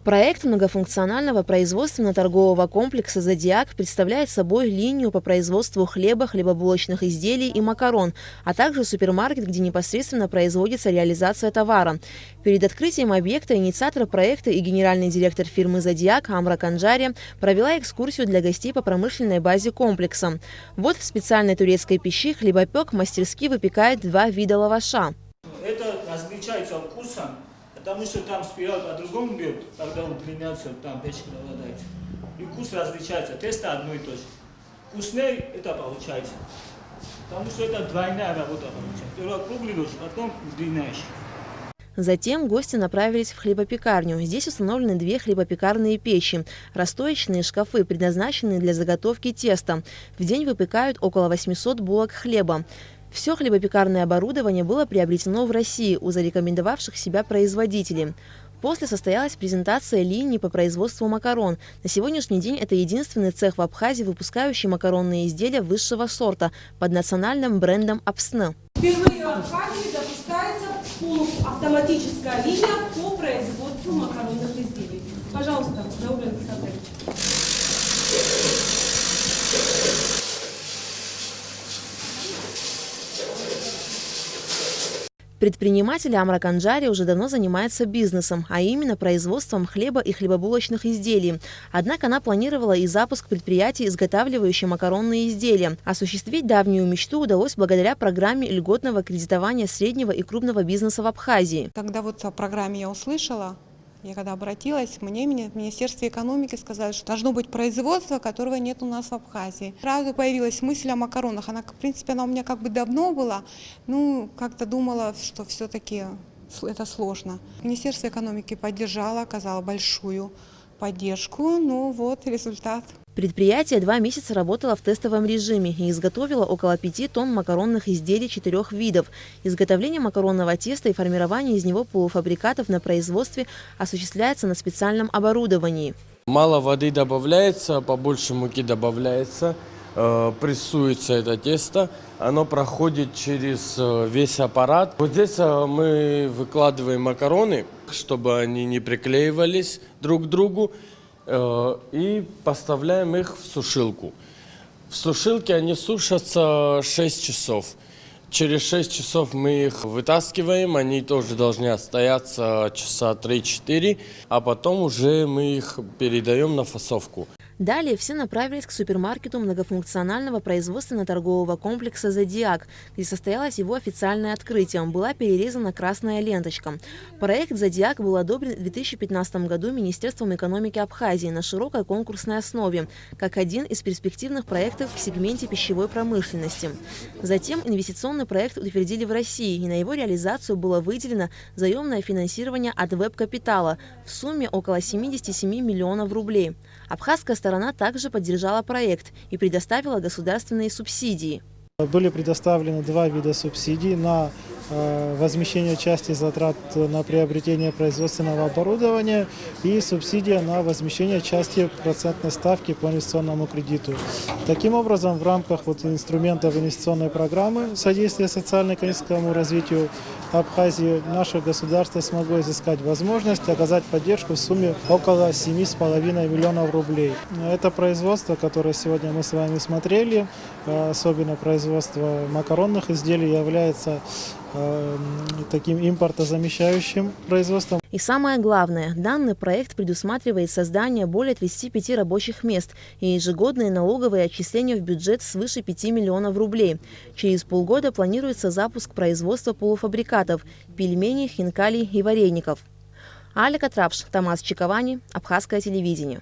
Проект многофункционального производственно-торгового комплекса «Зодиак» представляет собой линию по производству хлеба, хлебобулочных изделий и макарон, а также супермаркет, где непосредственно производится реализация товара. Перед открытием объекта инициатор проекта и генеральный директор фирмы «Зодиак» Амра Канджари провела экскурсию для гостей по промышленной базе комплекса. Вот в специальной турецкой печи хлебопек мастерски выпекает 2 вида лаваша. Это различается вкусом. Потому что там сперва по-другому бьет, когда удлиняется, там печка голодается. И вкус различается, тесто одно и то же. Вкуснее это получается. Потому что это двойная работа получается. Сперва круглый ложь, потом удлиняешь. Затем гости направились в хлебопекарню. Здесь установлены 2 хлебопекарные печи, расстоечные шкафы, предназначенные для заготовки теста. В день выпекают около 800 булок хлеба. Все хлебопекарное оборудование было приобретено в России у зарекомендовавших себя производителей. После состоялась презентация линии по производству макарон. На сегодняшний день это единственный цех в Абхазии, выпускающий макаронные изделия высшего сорта под национальным брендом «Апсны». Впервые в Абхазии запускается полуавтоматическая линия по производству макаронных изделий. Пожалуйста, Заурен Александрович. Предприниматель Амра Канджари уже давно занимается бизнесом, а именно производством хлеба и хлебобулочных изделий. Однако она планировала и запуск предприятий, изготавливающих макаронные изделия. Осуществить давнюю мечту удалось благодаря программе льготного кредитования среднего и крупного бизнеса в Абхазии. Когда вот о программе я услышала, я когда обратилась, мне в Министерстве экономики сказали, что должно быть производство, которого нет у нас в Абхазии. Сразу появилась мысль о макаронах. Она, в принципе, она у меня как бы давно была. Ну, как-то думала, что все-таки это сложно. Министерство экономики поддержало, оказало большую поддержку. Ну вот результат. Предприятие 2 месяца работало в тестовом режиме и изготовило около 5 тонн макаронных изделий 4 видов. Изготовление макаронного теста и формирование из него полуфабрикатов на производстве осуществляется на специальном оборудовании. Мало воды добавляется, побольше муки добавляется, прессуется это тесто, оно проходит через весь аппарат. Вот здесь мы выкладываем макароны, чтобы они не приклеивались друг к другу. И поставляем их в сушилку. В сушилке они сушатся 6 часов. Через 6 часов мы их вытаскиваем, они тоже должны отстояться часа 3-4, а потом уже мы их передаем на фасовку. Далее все направились к супермаркету многофункционального производственно-торгового комплекса «Зодиак», где состоялось его официальное открытие. Была перерезана красная ленточка. Проект «Зодиак» был одобрен в 2015 году Министерством экономики Абхазии на широкой конкурсной основе, как один из перспективных проектов в сегменте пищевой промышленности. Затем инвестиционный проект утвердили в России, и на его реализацию было выделено заемное финансирование от веб-капитала в сумме около 77 миллионов рублей. Абхазская сторона также поддержала проект и предоставила государственные субсидии. Были предоставлены 2 вида субсидий на возмещение части затрат на приобретение производственного оборудования и субсидия на возмещение части процентной ставки по инвестиционному кредиту. Таким образом, в рамках инструментов инвестиционной программы содействия социально-экономическому развитию Абхазии наше государство смогло изыскать возможность оказать поддержку в сумме около 7,5 миллионов рублей. Это производство, которое сегодня мы с вами смотрели, особенно производство макаронных изделий, является таким импортозамещающим производством. И самое главное, данный проект предусматривает создание более 35 рабочих мест и ежегодные налоговые отчисления в бюджет свыше 5 миллионов рублей. Через полгода планируется запуск производства полуфабрикатов – пельменей, хинкалей и вареников. Аля Катрапш, Тамас Чиковани, Абхазское телевидение.